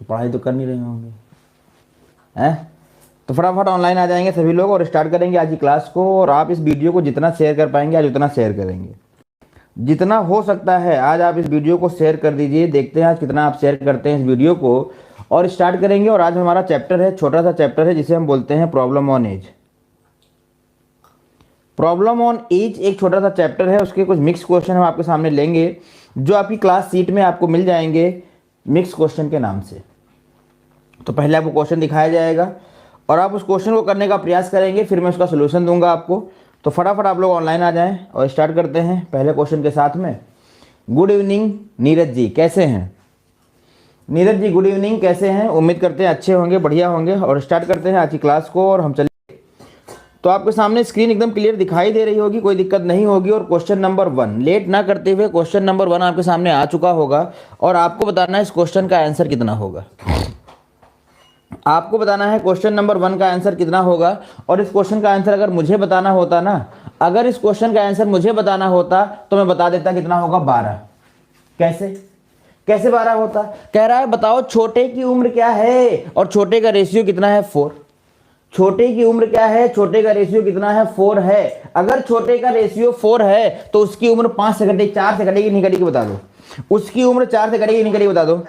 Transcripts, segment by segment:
तो पढ़ाई तो कर नहीं रहे होंगे हैं। तो फटाफट ऑनलाइन आ जाएंगे सभी लोग और स्टार्ट करेंगे आज की क्लास को। और आप इस वीडियो को जितना शेयर कर पाएंगे आज उतना शेयर करेंगे, जितना हो सकता है आज आप इस वीडियो को शेयर कर दीजिए। देखते हैं आज कितना आप शेयर करते हैं इस वीडियो को, और स्टार्ट करेंगे। और आज हमारा चैप्टर है, छोटा सा चैप्टर है जिसे हम बोलते हैं problem on edge. Problem on edge एक छोटा सा चैप्टर है, उसके कुछ मिक्स क्वेश्चन हम आपके सामने लेंगे जो आपकी क्लास शीट में आपको मिल जाएंगे मिक्स क्वेश्चन के नाम से। तो पहले आपको क्वेश्चन दिखाया जाएगा और आप उस क्वेश्चन को करने का प्रयास करेंगे, फिर मैं उसका सोल्यूशन दूंगा आपको। तो फटाफट आप लोग ऑनलाइन आ जाएं और स्टार्ट करते हैं पहले क्वेश्चन के साथ में। गुड इवनिंग नीरज जी, कैसे हैं? नीरज जी गुड इवनिंग, कैसे हैं? उम्मीद करते हैं अच्छे होंगे, बढ़िया होंगे। और स्टार्ट करते हैं आज की क्लास को और हम चलिए। तो आपके सामने स्क्रीन एकदम क्लियर दिखाई दे रही होगी, कोई दिक्कत नहीं होगी। और क्वेश्चन नंबर 1, लेट ना करते हुए क्वेश्चन नंबर 1 आपके सामने आ चुका होगा और आपको बताना है इस क्वेश्चन का आंसर कितना होगा। आपको बताना है क्वेश्चन नंबर 1 का आंसर कितना होगा। और इस क्वेश्चन का आंसर अगर मुझे बताना होता ना, अगर इस क्वेश्चन का आंसर मुझे बताना होता तो मैं बता देता कितना होगा, 12। कैसे कैसे 12 होता? कह रहा है बताओ छोटे की उम्र क्या है और छोटे का रेशियो कितना है, 4। छोटे की उम्र क्या है, छोटे का रेशियो कितना है, 4 है। अगर छोटे का रेशियो 4 है तो उसकी उम्र 5 से घटेगी, 4 से घटेगी नहीं घटेगी बता दो। उसकी उम्र 4 से घटेगी नहीं घटेगी बता दो।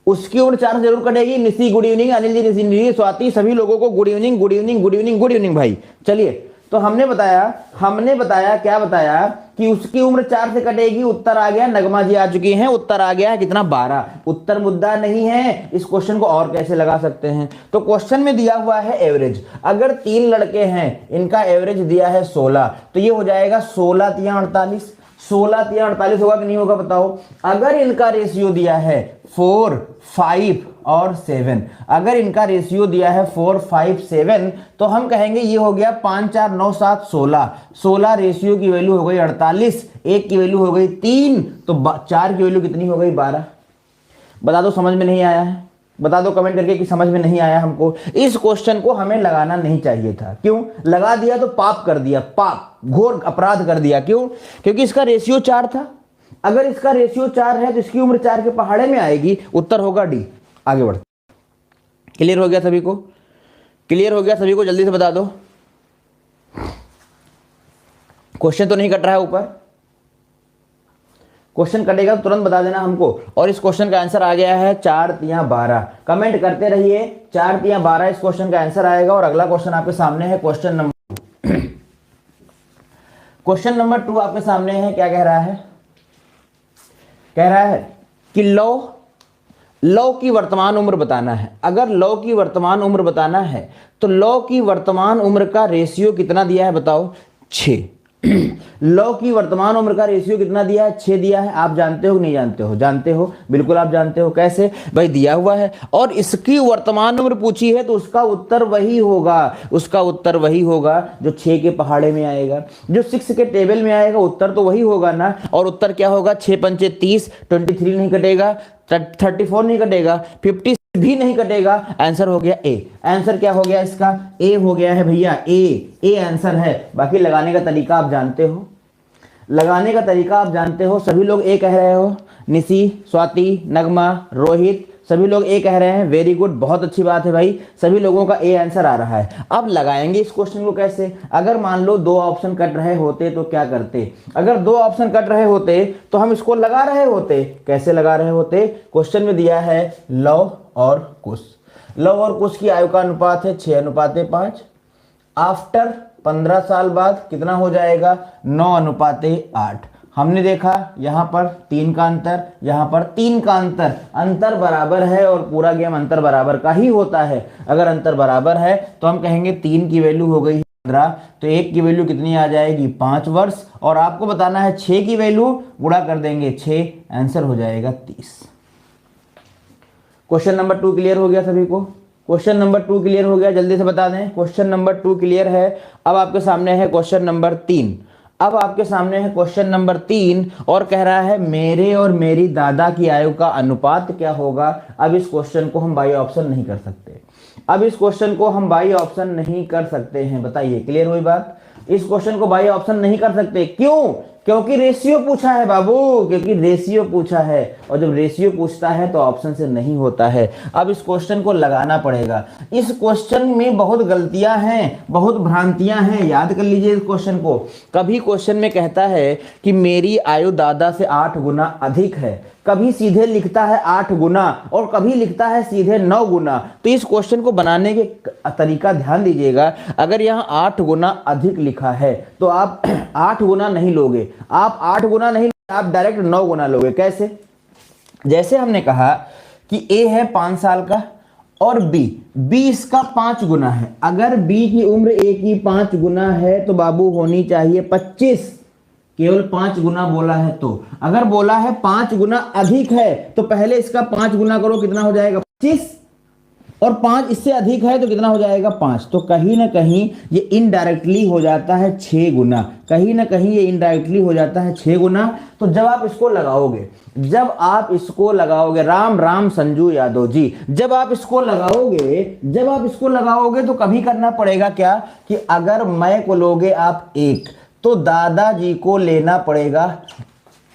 उसकी उम्र 4 से जरूर कटेगी। निशी गुड इवनिंग, अनिल जी निशी, स्वाति, सभी लोगों को good evening good evening good evening good evening भाई। चलिए, तो हमने बताया क्या बताया कि उसकी उम्र 4 से कटेगी। उत्तर आ गया, नगमा जी आ चुकी हैं, उत्तर आ गया है कितना, 12। उत्तर मुद्दा नहीं है। इस क्वेश्चन को और कैसे लगा सकते हैं? तो क्वेश्चन में दिया हुआ है एवरेज। अगर 3 लड़के हैं, इनका एवरेज दिया है 16, तो ये हो जाएगा 16 तिया 48। 16 तिया 48 होगा कि नहीं होगा बताओ। अगर इनका रेशियो दिया है 4, 5 और 7, अगर इनका रेशियो दिया है 4, 5, 7, तो हम कहेंगे ये हो गया 5, 4, 9, 7, 16। 16 रेशियो की वैल्यू हो गई 48, एक की वैल्यू हो गई 3, तो 4 की वैल्यू कितनी हो गई, 12। बता दो समझ में नहीं आया है? बता दो कमेंट करके कि समझ में नहीं आया हमको। इस क्वेश्चन को हमें लगाना नहीं चाहिए था। क्यों लगा दिया? तो पाप कर दिया, पाप, घोर अपराध कर दिया। क्यों? क्योंकि इसका रेशियो 4 था। अगर इसका रेशियो 4 है तो इसकी उम्र 4 के पहाड़े में आएगी। उत्तर होगा डी। आगे बढ़। क्लियर हो गया सभी को? क्लियर हो गया सभी को? जल्दी से बता दो। क्वेश्चन तो नहीं कट रहा है ऊपर? क्वेश्चन कटेगा तो तुरंत बता देना हमको। और इस क्वेश्चन का आंसर आ गया है 4 तिया 12। कमेंट करते रहिए, 4 तिया 12 इस क्वेश्चन का आंसर आएगा। और अगला क्वेश्चन आपके सामने है क्वेश्चन नंबर 2। क्वेश्चन नंबर 2 आपके सामने है। क्या कह रहा है? कह रहा है कि लौ की वर्तमान उम्र बताना है। अगर लौ की वर्तमान उम्र बताना है तो लौ की वर्तमान उम्र का रेशियो कितना दिया है बताओ, 6। लौ की वर्तमान उम्र का रेशियो कितना दिया है, 6 दिया है। आप जानते हो नहीं जानते हो? जानते हो, बिल्कुल आप जानते हो। कैसे भाई? दिया हुआ है और इसकी वर्तमान उम्र पूछी है तो उसका उत्तर वही होगा, उसका उत्तर वही होगा जो 6 के पहाड़े में आएगा, जो 6 के टेबल में आएगा। उत्तर तो वही होगा ना। और उत्तर क्या होगा, 6 पंचे 30, 23 नहीं कटेगा, 34 नहीं कटेगा, 50 भी नहीं कटेगा। आंसर हो गया ए। आंसर क्या हो गया इसका? ए हो गया है भैया, ए आंसर है। बाकी लगाने का तरीका आप जानते हो, लगाने का तरीका आप जानते हो। सभी लोग ए कह रहे हो, निशी, स्वाति, नगमा, रोहित, सभी लोग ए कह रहे हैं। वेरी गुड, बहुत अच्छी बात है भाई। सभी लोगों का ए आंसर आ रहा है। अब लगाएंगे इस क्वेश्चन को कैसे? अगर मान लो 2 ऑप्शन कट रहे होते तो क्या करते? अगर 2 ऑप्शन कट रहे होते तो हम इसको लगा रहे होते। कैसे लगा रहे होते? क्वेश्चन में दिया है लौ और कुश। लौ और कुश की आयु का अनुपात है 6:5। आफ्टर 15 साल बाद कितना हो जाएगा, 9:8। हमने देखा यहां पर 3 का अंतर, यहां पर 3 का अंतर, अंतर बराबर है और पूरा गेम अंतर बराबर का ही होता है। अगर अंतर बराबर है तो हम कहेंगे 3 की वैल्यू हो गई 15, तो 1 की वैल्यू कितनी आ जाएगी, 5 वर्ष। और आपको बताना है 6 की वैल्यू, गुणा कर देंगे 6, आंसर हो जाएगा 30। क्वेश्चन नंबर 2 क्लियर हो गया सभी को? क्वेश्चन नंबर 2 क्लियर हो गया? जल्दी से बता दें। क्वेश्चन नंबर 2 क्लियर है। अब आपके सामने है क्वेश्चन नंबर 3। अब आपके सामने है क्वेश्चन नंबर 3 और कह रहा है मेरे और मेरी दादा की आयु का अनुपात क्या होगा। अब इस क्वेश्चन को हम बाई ऑप्शन नहीं कर सकते। अब इस क्वेश्चन को हम बाई ऑप्शन नहीं कर सकते हैं। बताइए, क्लियर हुई बात? इस क्वेश्चन को बाई ऑप्शन नहीं कर सकते। क्यों? क्योंकि रेशियो पूछा है बाबू, क्योंकि रेशियो पूछा है, और जब रेशियो पूछता है तो ऑप्शन से नहीं होता है। अब इस क्वेश्चन को लगाना पड़ेगा। इस क्वेश्चन में बहुत गलतियां हैं, बहुत भ्रांतियां हैं, याद कर लीजिए इस क्वेश्चन को। कभी क्वेश्चन में कहता है कि मेरी आयु दादा से 8 गुना अधिक है, कभी सीधे लिखता है 8 गुना और कभी लिखता है सीधे 9 गुना। तो इस क्वेश्चन को बनाने के तरीका ध्यान दीजिएगा। अगर यहाँ 8 गुना अधिक लिखा है तो आप 8 गुना नहीं लोगे, आप 8 गुना नहीं लोगे, आप डायरेक्ट 9 गुना लोगे। कैसे? जैसे हमने कहा कि ए है 5 साल का और बी इसका 5 गुना है। अगर बी की उम्र ए की 5 गुना है तो बाबू होनी चाहिए 25। केवल 5 गुना बोला है तो, अगर बोला है 5 गुना अधिक है तो पहले इसका 5 गुना करो, कितना हो जाएगा 25, और 5 इससे अधिक है तो कितना हो जाएगा 5। तो कहीं ना कहीं ये इनडायरेक्टली हो जाता है 6 गुना, कहीं ना कहीं ये इनडायरेक्टली हो जाता है 6 गुना। तो जब आप इसको लगाओगे, जब आप इसको लगाओगे, राम राम संजू यादव जी, जब आप इसको लगाओगे तो कभी करना पड़ेगा क्या कि अगर मैं को लोगे आप 1 तो दादाजी को लेना पड़ेगा,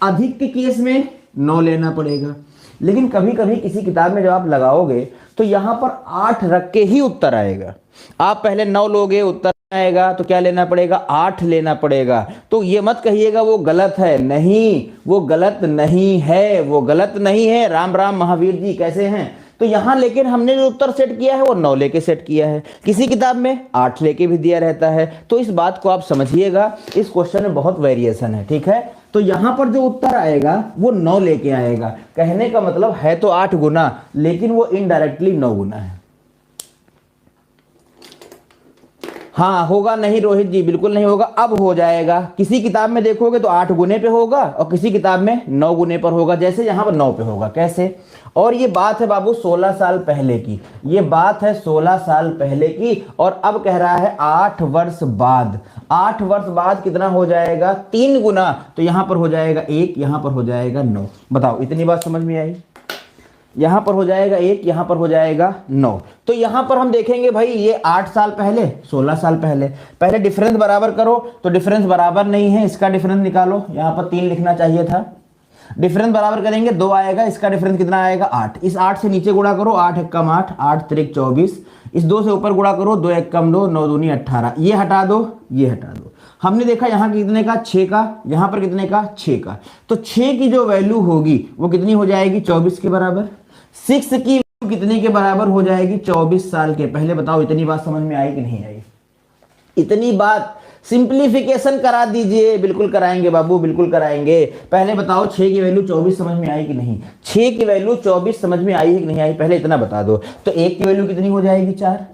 अधिक के केस में 9 लेना पड़ेगा। लेकिन कभी कभी किसी किताब में जब आप लगाओगे तो यहां पर 8 रख के ही उत्तर आएगा। आप पहले 9 लोगे, उत्तर आएगा तो क्या लेना पड़ेगा 8 लेना पड़ेगा। तो ये मत कहिएगा वो गलत है, नहीं वो गलत नहीं है, वो गलत नहीं है। राम राम महावीर जी कैसे हैं? तो यहां लेकिन हमने जो उत्तर सेट किया है वो 9 लेके सेट किया है, किसी किताब में 8 लेके भी दिया रहता है। तो इस बात को आप समझिएगा, इस क्वेश्चन में बहुत वेरिएशन है, ठीक है। तो यहां पर जो उत्तर आएगा वो 9 लेके आएगा। कहने का मतलब है तो 8 गुना, लेकिन वो इनडायरेक्टली 9 गुना है। हाँ होगा नहीं रोहित जी, बिल्कुल नहीं होगा, अब हो जाएगा। किसी किताब में देखोगे तो 8 गुने पे होगा और किसी किताब में 9 गुने पर होगा, जैसे यहां पर 9 पे होगा। कैसे? और ये बात है बाबू 16 साल पहले की, ये बात है 16 साल पहले की, और अब कह रहा है 8 वर्ष बाद। 8 वर्ष बाद कितना हो जाएगा 3 गुना, तो यहां पर हो जाएगा 1, यहां पर हो जाएगा 9। बताओ इतनी बात समझ में आई? यहां पर हो जाएगा 1, यहां पर हो जाएगा 9। तो यहां पर हम देखेंगे भाई ये 8 साल पहले, 16 साल पहले, पहले डिफरेंस बराबर करो तो डिफरेंस बराबर नहीं है, इसका डिफरेंस निकालो, यहां पर 3 लिखना चाहिए था। डिफरेंस बराबर करेंगे 2 आएगा, इसका डिफरेंस कितना आएगा 8। इस 8 से नीचे गुणा करो, 8 एक कम 8, 8 त्रिक 24। इस 2 से ऊपर गुणा करो, 2 एक कम 2, 9 दूनी 18। ये हटा दो, ये हटा दो। हमने देखा यहाँ कितने का 6 का, यहाँ पर कितने का 6 का। तो 6 की जो वैल्यू होगी वो कितनी हो जाएगी 24 के बराबर। 6 की वैल्यू कितने के बराबर हो जाएगी 24 साल के। पहले बताओ इतनी बात समझ में आई कि नहीं आई? इतनी बात सिंप्लीफिकेशन करा दीजिए। बिल्कुल कराएंगे बाबू, बिल्कुल कराएंगे। पहले बताओ 6 की वैल्यू 24 समझ में आई कि नहीं? 6 की वैल्यू 24 समझ में आई है कि नहीं आई? पहले इतना बता दो। तो 1 की वैल्यू कितनी हो जाएगी 4,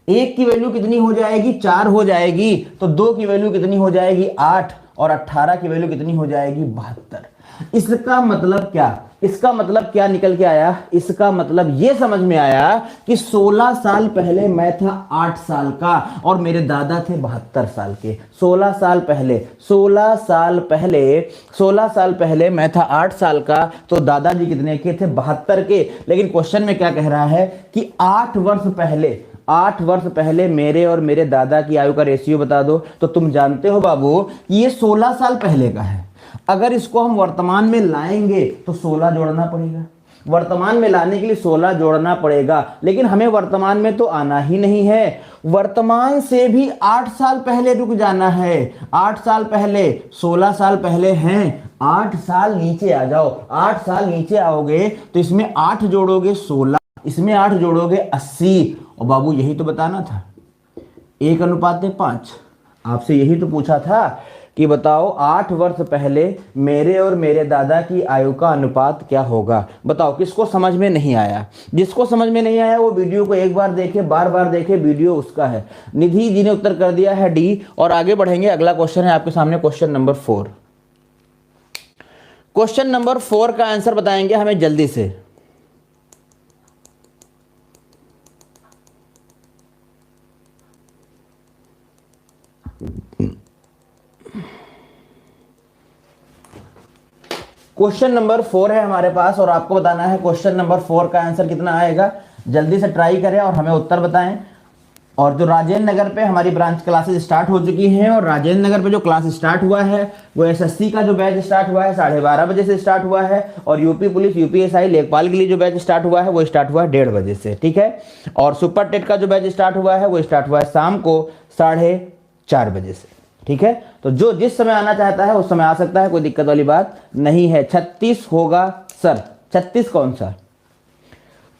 1 की वैल्यू कितनी हो जाएगी 4 हो जाएगी। तो 2 की वैल्यू कितनी हो जाएगी 8, और 18 की वैल्यू कितनी हो जाएगी 72। इसका मतलब क्या? इसका मतलब क्या निकल के आया? इसका मतलब ये समझ में आया कि 16 साल पहले मैं था 8 साल का और मेरे दादा थे 72 साल के। 16 साल पहले, 16 साल पहले, 16 साल पहले मैं था 8 साल का, तो दादाजी कितने के थे 72 के। लेकिन क्वेश्चन में क्या कह रहा है कि 8 वर्ष पहले, 8 वर्ष पहले मेरे और मेरे दादा की आयु का रेशियो बता दो। तो तुम जानते हो बाबू ये 16 साल पहले का है। अगर इसको हम वर्तमान में लाएंगे तो 16 जोड़ना पड़ेगा, वर्तमान में लाने के लिए 16 जोड़ना पड़ेगा। लेकिन हमें वर्तमान में तो आना ही नहीं है, वर्तमान से भी 8 साल पहले रुक जाना है। 8 साल पहले, 16 साल पहले हैं, 8 साल नीचे आ जाओ। 8 साल नीचे आओगे तो इसमें 8 जोड़ोगे 16, इसमें 8 जोड़ोगे 80। और बाबू यही तो बताना था, 1:5। आपसे यही तो पूछा था कि बताओ 8 वर्ष पहले मेरे और मेरे दादा की आयु का अनुपात क्या होगा। बताओ किसको समझ में नहीं आया? जिसको समझ में नहीं आया वो वीडियो को एक बार देखे, बार बार देखे, वीडियो उसका है। निधि जी ने उत्तर कर दिया है डी। और आगे बढ़ेंगे, अगला क्वेश्चन है आपके सामने, क्वेश्चन नंबर 4। क्वेश्चन नंबर 4 का आंसर बताएंगे हमें जल्दी से। क्वेश्चन नंबर 4 है हमारे पास और आपको बताना है क्वेश्चन नंबर 4 का आंसर कितना आएगा। जल्दी से ट्राई करें और हमें उत्तर बताएं। और जो राजेंद्र नगर पे हमारी ब्रांच क्लासेस स्टार्ट हो चुकी हैं, और राजेंद्र नगर पे जो क्लास स्टार्ट हुआ है वो एसएससी का जो बैच स्टार्ट हुआ है 12:30 बजे से स्टार्ट हुआ है, और यूपी पुलिस यूपीएसआई लेखपाल के लिए जो बैच स्टार्ट हुआ है वो स्टार्ट हुआ है 1:30 बजे से, ठीक है। और सुपर टेट का जो बैच स्टार्ट हुआ है वो स्टार्ट हुआ है शाम को 4:30 बजे से, ठीक है। तो जो जिस समय आना चाहता है उस समय आ सकता है, कोई दिक्कत वाली बात नहीं है। 36 होगा सर, 36 कौन सा,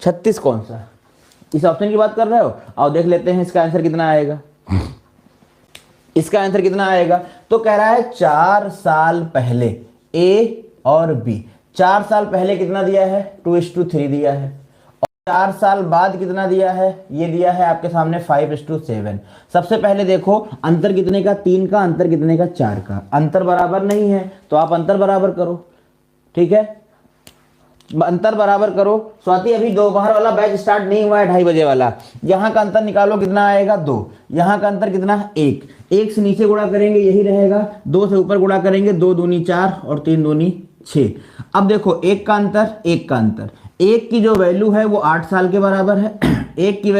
36 कौन सा, इस ऑप्शन की बात कर रहे हो? आओ देख लेते हैं इसका आंसर कितना आएगा। इसका आंसर कितना आएगा, तो कह रहा है 4 साल पहले ए और बी, 4 साल पहले कितना दिया है 2:3 दिया है, और 4 साल बाद कितना दिया है, ये दिया है आपके सामने 5:7। सबसे पहले देखो अंतर कितने का, 3 का, अंतर कितने का 4 का, अंतर बराबर नहीं है तो आप अंतर बराबर करो, ठीक है, अंतर बराबर करो। स्वाति अभी दोपहर वाला बैच स्टार्ट नहीं हुआ है 2:30 बजे वाला, यहाँ का अंतर निकालो कितना आएगा 2, यहाँ का अंतर कितना है 1, 1 से नीचे गुणा करेंगे यही रहेगा, 2 से ऊपर गुणा करेंगे 2 दूनी 4 और 3 दूनी 6। अब देखो 1 का अंतर, 1 का अंतर, 1 की जो वैल्यू है वो 8 साल के बराबर है। 1 की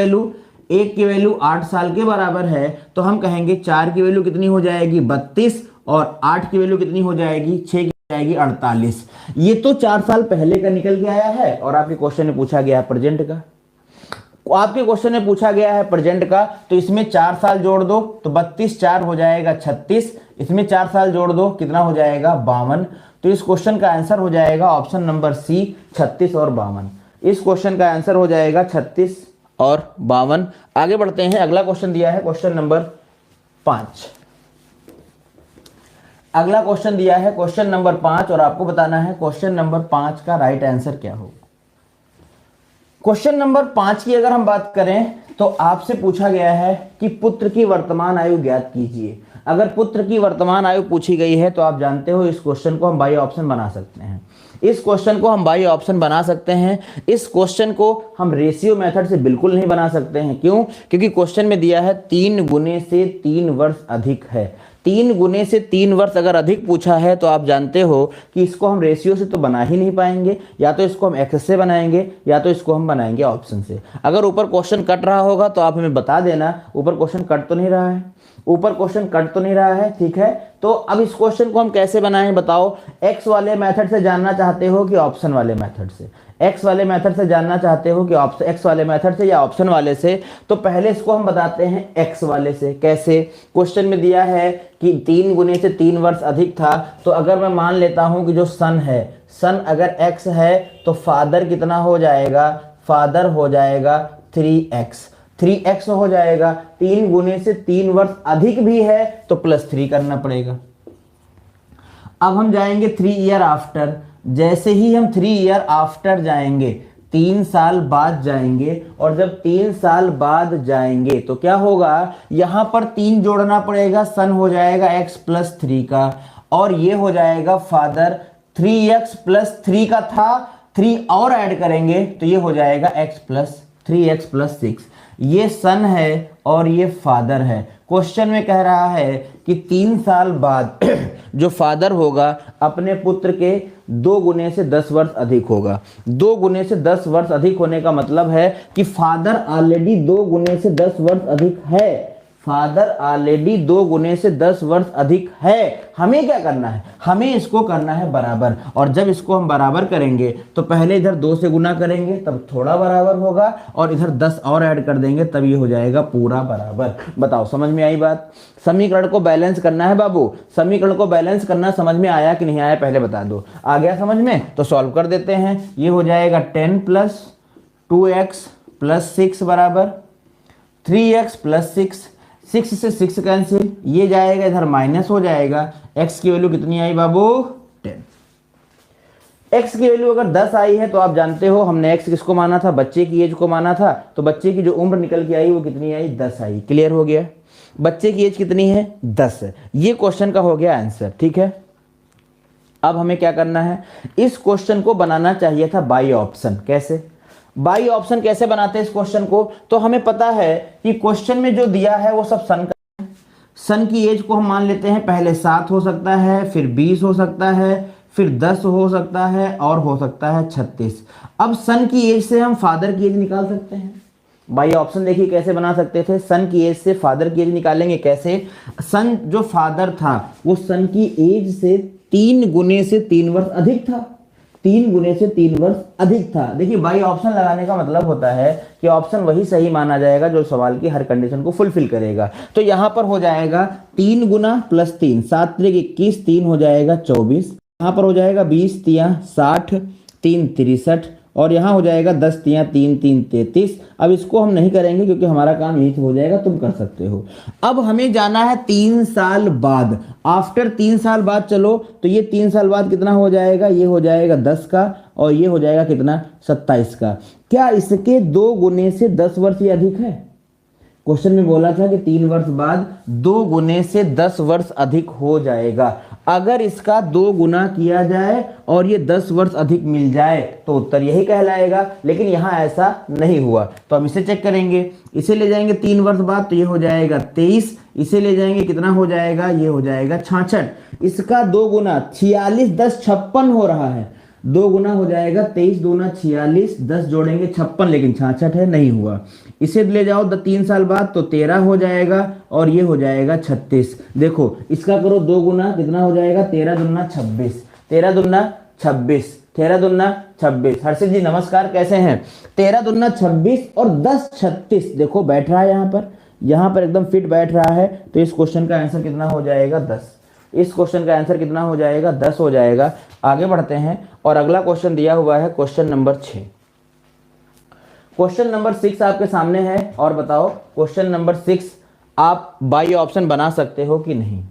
वैल्यू 8 साल के बराबर है, तो हम कहेंगे 4 की वैल्यू कितनी हो जाएगी 32, और 8 की वैल्यू कितनी हो जाएगी 6 जाएगी 48। ये तो 4 साल पहले का निकल के आया है, और आपके क्वेश्चन में पूछा गया है प्रेजेंट का, आपके क्वेश्चन में पूछा गया है प्रेजेंट का, तो इसमें 4 साल जोड़ दो तो 32 4 हो जाएगा 36, इसमें 4 साल जोड़ दो कितना हो जाएगा 52। तो इस क्वेश्चन का आंसर हो जाएगा ऑप्शन नंबर सी 36 और 52। इस क्वेश्चन का आंसर हो जाएगा 36 और 52। आगे बढ़ते हैं, अगला क्वेश्चन दिया है क्वेश्चन नंबर 5। अगला क्वेश्चन दिया है क्वेश्चन नंबर 5, और आपको बताना है क्वेश्चन नंबर 5 का राइट आंसर क्या होगा। क्वेश्चन नंबर 5 की अगर हम बात करें तो आपसे पूछा गया है कि पुत्र की वर्तमान आयु ज्ञात कीजिए। अगर पुत्र की वर्तमान आयु पूछी गई है तो आप जानते हो इस क्वेश्चन को हम बाई ऑप्शन बना सकते हैं, इस क्वेश्चन को हम बाई ऑप्शन बना सकते हैं। इस क्वेश्चन को हम रेशियो मेथड से बिल्कुल नहीं बना सकते हैं, क्यों? क्योंकि क्वेश्चन में दिया है 3 गुने से 3 वर्ष अधिक है। 3 गुने से 3 वर्ष अगर अधिक पूछा है तो आप जानते हो कि इसको हम रेशियो से तो बना ही नहीं पाएंगे, या तो इसको हम एक्स से बनाएंगे या तो इसको हम बनाएंगे ऑप्शन से। अगर ऊपर क्वेश्चन कट रहा होगा तो आप हमें बता देना, ऊपर क्वेश्चन कट तो नहीं रहा है, ऊपर क्वेश्चन कट तो नहीं रहा है, ठीक है। तो अब इस क्वेश्चन को हम कैसे बनाएं बताओ? एक्स वाले मेथड से जानना चाहते हो कि ऑप्शन वाले मेथड से? एक्स वाले मेथड से जानना चाहते हो कि ऑप्शन एक्स वाले मेथड से या ऑप्शन वाले से? तो पहले इसको हम बताते हैं एक्स वाले से। कैसे? क्वेश्चन में दिया है कि 3 गुने से 3 वर्ष अधिक था, तो अगर मैं मान लेता हूं कि जो सन है, सन अगर एक्स है तो फादर कितना हो जाएगा? फादर हो जाएगा 3x, 3x हो जाएगा। 3 गुने से 3 वर्ष अधिक भी है तो +3 करना पड़ेगा। अब हम जाएंगे 3 ईयर आफ्टर। जैसे ही हम 3 ईयर आफ्टर जाएंगे, 3 साल बाद जाएंगे, और जब 3 साल बाद जाएंगे तो क्या होगा? यहां पर 3 जोड़ना पड़ेगा, सन हो जाएगा x + 3 का, और ये हो जाएगा फादर 3x + 3 का था, 3 और ऐड करेंगे तो ये हो जाएगा x + 3x + 6। ये सन है और ये फादर है। क्वेश्चन में कह रहा है कि 3 साल बाद जो फादर होगा अपने पुत्र के 2 गुने से 10 वर्ष अधिक होगा। 2 गुने से 10 वर्ष अधिक होने का मतलब है कि फादर ऑलरेडी 2 गुने से 10 वर्ष अधिक है। फादर ऑलरेडी 2 गुने से 10 वर्ष अधिक है। हमें क्या करना है? हमें इसको करना है बराबर, और जब इसको हम बराबर करेंगे तो पहले इधर 2 से गुना करेंगे तब थोड़ा बराबर होगा, और इधर 10 और ऐड कर देंगे तब ये हो जाएगा पूरा बराबर। बताओ समझ में आई बात? समीकरण को बैलेंस करना है बाबू, समीकरण को बैलेंस करना। समझ में आया कि नहीं आया पहले बता दो। आ गया समझ में? तो सॉल्व कर देते हैं। ये हो जाएगा 10 + 2x + 6 बराबर 3x + 6, 6 से 6 कैंसिल, ये जाएगा इधर माइनस हो जाएगा। x की वैल्यू कितनी आई बाबू? 10। x की वैल्यू अगर 10 आई है तो आप जानते हो हमने x किसको माना था? बच्चे की एज को माना था, तो बच्चे की जो उम्र निकल के आई वो कितनी आई? 10 आई। क्लियर हो गया? बच्चे की एज कितनी है? 10 है। ये क्वेश्चन का हो गया आंसर, ठीक है। अब हमें क्या करना है? इस क्वेश्चन को बनाना चाहिए था बाई ऑप्शन। कैसे बाई ऑप्शन कैसे बनाते हैं इस क्वेश्चन को? तो हमें पता है कि क्वेश्चन में जो दिया है वो सब सन का है। सन की एज को हम मान लेते हैं, पहले 7 हो सकता है, फिर 20 हो सकता है, फिर 10 हो सकता है, और हो सकता है 36। अब सन की एज से हम फादर की एज निकाल सकते हैं। बाई ऑप्शन देखिए कैसे बना सकते थे, सन की एज से फादर की एज निकालेंगे। कैसे? सन जो फादर था वो सन की एज से 3 गुने से 3 वर्ष अधिक था, 3 गुने से 3 वर्ष अधिक था। देखिए बाई ऑप्शन लगाने का मतलब होता है कि ऑप्शन वही सही माना जाएगा जो सवाल की हर कंडीशन को फुलफिल करेगा। तो यहां पर हो जाएगा 3 गुना प्लस 3, 7 त्रिक 21, 3 हो जाएगा 24, यहां पर हो जाएगा 20 तिया 60, 3 63, और यहाँ हो जाएगा 10 तिया 3 3 33। अब इसको हम नहीं करेंगे क्योंकि हमारा काम यही हो जाएगा, तुम कर सकते हो। अब हमें जाना है 3 साल बाद, आफ्टर 3 साल बाद चलो, तो ये 3 साल बाद कितना हो जाएगा, ये हो जाएगा 10 का, और ये हो जाएगा कितना, 27 का। क्या इसके 2 गुने से 10 वर्ष ही अधिक है? क्वेश्चन में बोला था कि 3 वर्ष बाद 2 गुने से 10 वर्ष अधिक हो जाएगा। अगर इसका 2 गुना किया जाए और ये 10 वर्ष अधिक मिल जाए तो उत्तर यही कहलाएगा, लेकिन यहाँ ऐसा नहीं हुआ। तो हम इसे चेक करेंगे, इसे ले जाएंगे 3 वर्ष बाद तो ये हो जाएगा 23, इसे ले जाएंगे कितना हो जाएगा, ये हो जाएगा 66। इसका 2 गुना 46, 10 56 हो रहा है, 2 गुना हो जाएगा 23 दूना 46, 10 जोड़ेंगे 56, लेकिन 66 है, नहीं हुआ। इसे ले जाओ 3 साल बाद तो 13 हो जाएगा, और ये हो जाएगा 36। देखो इसका करो 2 गुना, कितना हो जाएगा, 13 दूना 26, 13 दूना 26, 13 दूना 26। हर्षित जी नमस्कार, कैसे हैं? 13 दूना 26 और 10 36, देखो बैठ रहा है यहाँ पर एकदम फिट बैठ रहा है। तो इस क्वेश्चन का आंसर कितना हो जाएगा, 10। इस क्वेश्चन का आंसर कितना हो जाएगा, 10 हो जाएगा। आगे बढ़ते हैं और अगला क्वेश्चन दिया हुआ है क्वेश्चन नंबर 6। क्वेश्चन नंबर 6 आपके सामने है, और बताओ क्वेश्चन नंबर 6 आप बाई ऑप्शन बना सकते हो कि नहीं।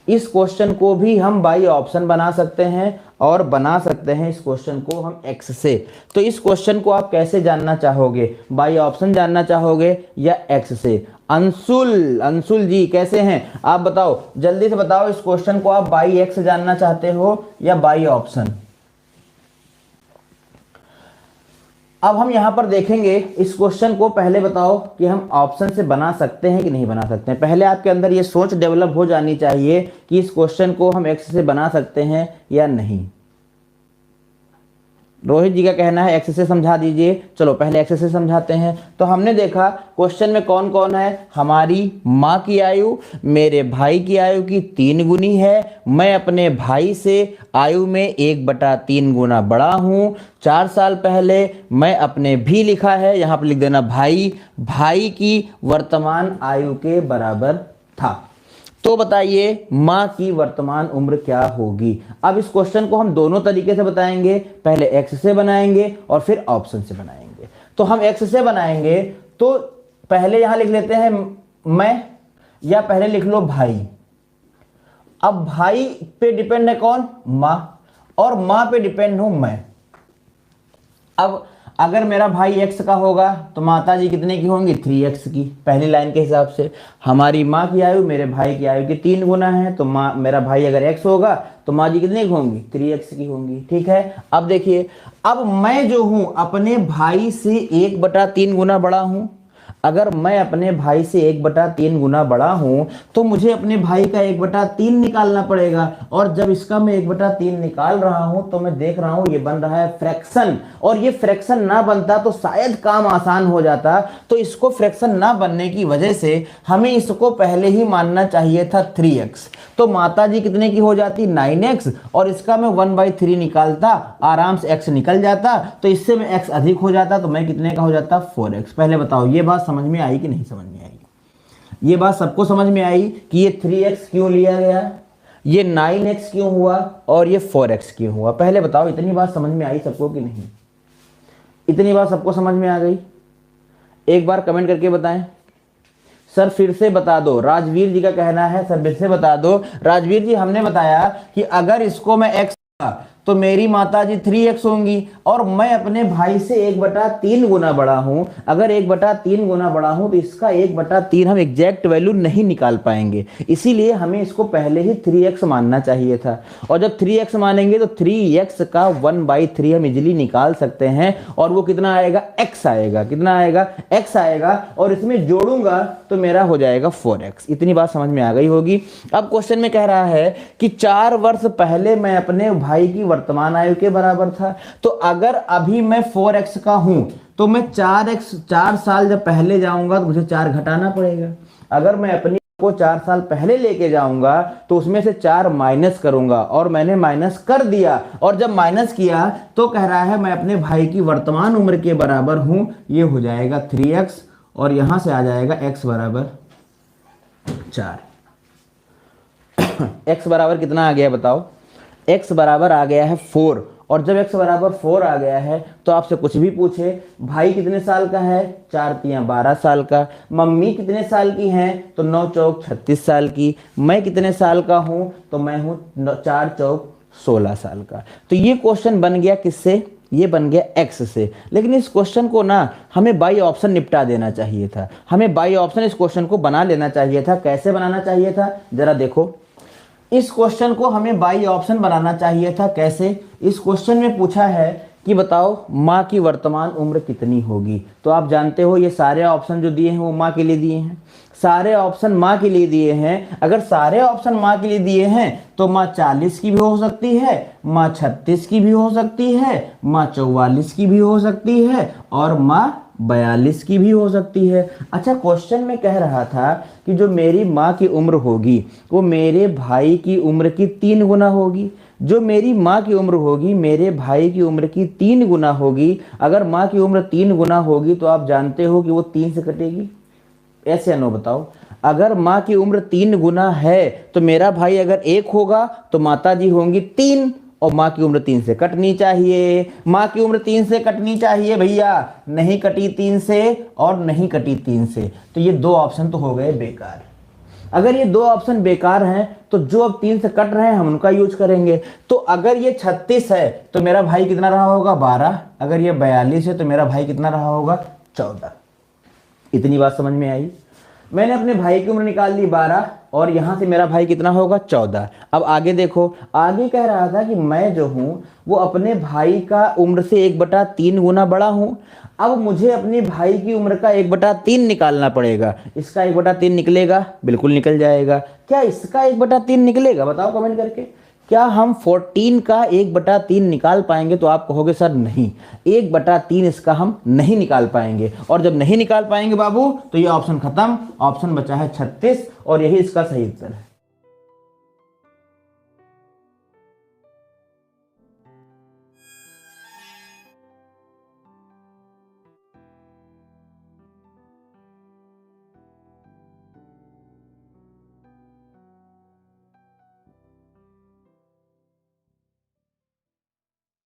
इस क्वेश्चन को भी हम बाई ऑप्शन बना सकते हैं, और बना सकते हैं इस क्वेश्चन को हम एक्स से। तो इस क्वेश्चन को आप कैसे जानना चाहोगे, बाई ऑप्शन जानना चाहोगे या एक्स से? अंशुल जी कैसे हैं आप, बताओ जल्दी से बताओ, इस क्वेश्चन को आप बाई एक्स जानना चाहते हो या बाई ऑप्शन? अब हम यहां पर देखेंगे इस क्वेश्चन को, पहले बताओ कि हम ऑप्शन से बना सकते हैं कि नहीं बना सकते हैं। पहले आपके अंदर ये सोच डेवलप हो जानी चाहिए कि इस क्वेश्चन को हम एक्स से बना सकते हैं या नहीं। रोहित जी का कहना है एक्स से समझा दीजिए। चलो पहले एक्स से समझाते हैं। तो हमने देखा क्वेश्चन में कौन कौन है, हमारी माँ की आयु मेरे भाई की आयु की 3 गुनी है, मैं अपने भाई से आयु में 1/3 गुना बड़ा हूँ, 4 साल पहले मैं अपने भी लिखा है, यहाँ पर लिख देना भाई की वर्तमान आयु के बराबर था। तो बताइए माँ की वर्तमान उम्र क्या होगी। अब इस क्वेश्चन को हम दोनों तरीके से बताएंगे, पहले एक्स से बनाएंगे और फिर ऑप्शन से बनाएंगे। तो हम एक्स से बनाएंगे तो पहले यहां लिख लेते हैं मैं, या पहले लिख लो भाई। अब भाई पे डिपेंड है कौन, माँ, और माँ पे डिपेंड हूं मैं। अब अगर मेरा भाई x का होगा तो माता जी कितने की होंगी, 3x की, पहली लाइन के हिसाब से। हमारी माँ की आयु मेरे भाई की आयु की 3 गुना है, तो माँ, मेरा भाई अगर x होगा तो माँ जी कितने की होंगी, 3x की होंगी। ठीक है, अब देखिए, अब मैं जो हूं अपने भाई से 1/3 गुना बड़ा हूं। अगर मैं अपने भाई से 1/3 गुना बड़ा हूं तो मुझे अपने भाई का 1/3 निकालना पड़ेगा, और जब इसका मैं 1/3 निकाल रहा हूं तो मैं देख रहा हूं ये बन रहा है फ्रैक्शन, और ये फ्रैक्शन ना बनता तो शायद काम आसान हो जाता। तो इसको फ्रैक्शन ना बनने की वजह से हमें इसको पहले ही मानना चाहिए था 3x। तो माता जी कितने की हो जाती, 9x, और इसका मैं 1/3 निकालता, आराम से x निकल जाता, तो इससे मैं x अधिक हो जाता, तो मैं कितने का हो जाता, 4x। पहले बताओ ये बात समझ में आई कि नहीं समझ में आई? ये बात सबको समझ में आई कि ये 3x क्यों लिया गया, ये 9x क्यों हुआ, और ये 4x क्यों हुआ? पहले बताओ, इतनी बात समझ में आई सबको कि नहीं? इतनी बात सबको समझ में आ गई? एक बार कमेंट करके बताएं। सर फिर से बता दो, राजवीर जी का कहना है सर फिर से बता दो। राजवीर जी हमने बताया कि अगर इसको मैं x तो मेरी माता जी 3x होंगी, और मैं अपने भाई से 1/3 गुना बड़ा हूं। अगर 1/3 गुना बड़ा हूं तो इसका 1/3 हम एग्जैक्ट वैल्यू नहीं निकाल पाएंगे, इसीलिए हमें इसको पहले ही 3x मानना चाहिए था। और जब 3x मानेंगे तो 3x का 1/3 हम इजिली निकाल सकते हैं, और वो कितना आएगा, x आएगा। कितना आएगा, x आएगा, और इसमें जोड़ूंगा तो मेरा हो जाएगा 4x। इतनी बात समझ में आ गई होगी। अब क्वेश्चन में कह रहा है कि 4 वर्ष पहले मैं अपने भाई की वर्तमान आयु के बराबर था। तो अगर अभी मैं 4x का हूं तो मैं 4 साल जब पहले जाऊंगा तो मुझे 4 घटाना पड़ेगा। अगर मैं अपनी को 4 साल पहले लेके जाऊंगा तो उसमें से 4 माइनस करूंगा, और मैंने माइनस कर दिया, और जब माइनस किया तो कह रहा है मैं अपने भाई की वर्तमान उम्र के बराबर हूं। ये हो जाएगा 3x, और यहां से आ जाएगा x बराबर 4। x बराबर कितना आ गया बताओ? x बराबर आ गया है 4। और जब x बराबर 4 आ गया है तो आपसे कुछ भी पूछे, भाई कितने साल का है? 4 तियां 12 साल का। मम्मी कितने साल की हैं? तो 9 चौक 36 साल की। मैं कितने साल का हूं? तो मैं हूं 4 चौक 16 साल का। तो ये क्वेश्चन बन गया किससे? ये बन गया x से। लेकिन इस क्वेश्चन को ना हमें बाई ऑप्शन निपटा देना चाहिए था। हमें बाई ऑप्शन इस क्वेश्चन को बना लेना चाहिए था। कैसे बनाना चाहिए था जरा देखो। इस क्वेश्चन को हमें बाई ऑप्शन बनाना चाहिए था। कैसे? इस क्वेश्चन में पूछा है कि बताओ माँ की वर्तमान उम्र कितनी होगी। तो आप जानते हो ये सारे ऑप्शन जो दिए हैं वो माँ के लिए दिए हैं। सारे ऑप्शन माँ के लिए दिए हैं। अगर सारे ऑप्शन माँ के लिए दिए हैं तो माँ 40 की भी हो सकती है, माँ 36 की भी हो सकती है, माँ 44 की भी हो सकती है, और माँ 42 की भी हो सकती है। अच्छा, क्वेश्चन में कह रहा था कि जो मेरी माँ की उम्र होगी वो मेरे भाई की उम्र की 3 गुना होगी। जो मेरी माँ की उम्र होगी मेरे भाई की उम्र की 3 गुना होगी। अगर माँ की उम्र 3 गुना होगी तो आप जानते हो कि वो 3 से कटेगी। ऐसे या नो बताओ? अगर माँ की उम्र 3 गुना है तो मेरा भाई अगर 1 होगा तो माता जी होंगी 3, और माँ की उम्र 3 से कटनी चाहिए। माँ की उम्र 3 से कटनी चाहिए भैया। नहीं कटी 3 से और नहीं कटी 3 से, तो ये 2 ऑप्शन तो हो गए बेकार। अगर ये 2 ऑप्शन बेकार हैं तो जो अब 3 से कट रहे हैं हम उनका यूज करेंगे। तो अगर ये 36 है तो मेरा भाई कितना रहा होगा? 12। अगर ये 42 है तो मेरा भाई कितना रहा होगा? 14। इतनी बात समझ में आई? मैंने अपने भाई की उम्र निकाल ली 12, और यहां से मेरा भाई कितना होगा? 14। अब आगे देखो, आगे कह रहा था कि मैं जो हूं वो अपने भाई का उम्र से 1/3 गुना बड़ा हूं। अब मुझे अपने भाई की उम्र का 1/3 निकालना पड़ेगा। इसका 1/3 निकलेगा? बिल्कुल निकल जाएगा। क्या इसका 1/3 निकलेगा? बताओ कमेंट करके। क्या हम 14 का 1/3 निकाल पाएंगे? तो आप कहोगे सर नहीं, 1/3 इसका हम नहीं निकाल पाएंगे। और जब नहीं निकाल पाएंगे बाबू तो ये ऑप्शन खत्म। ऑप्शन बचा है 36, और यही इसका सही उत्तर है।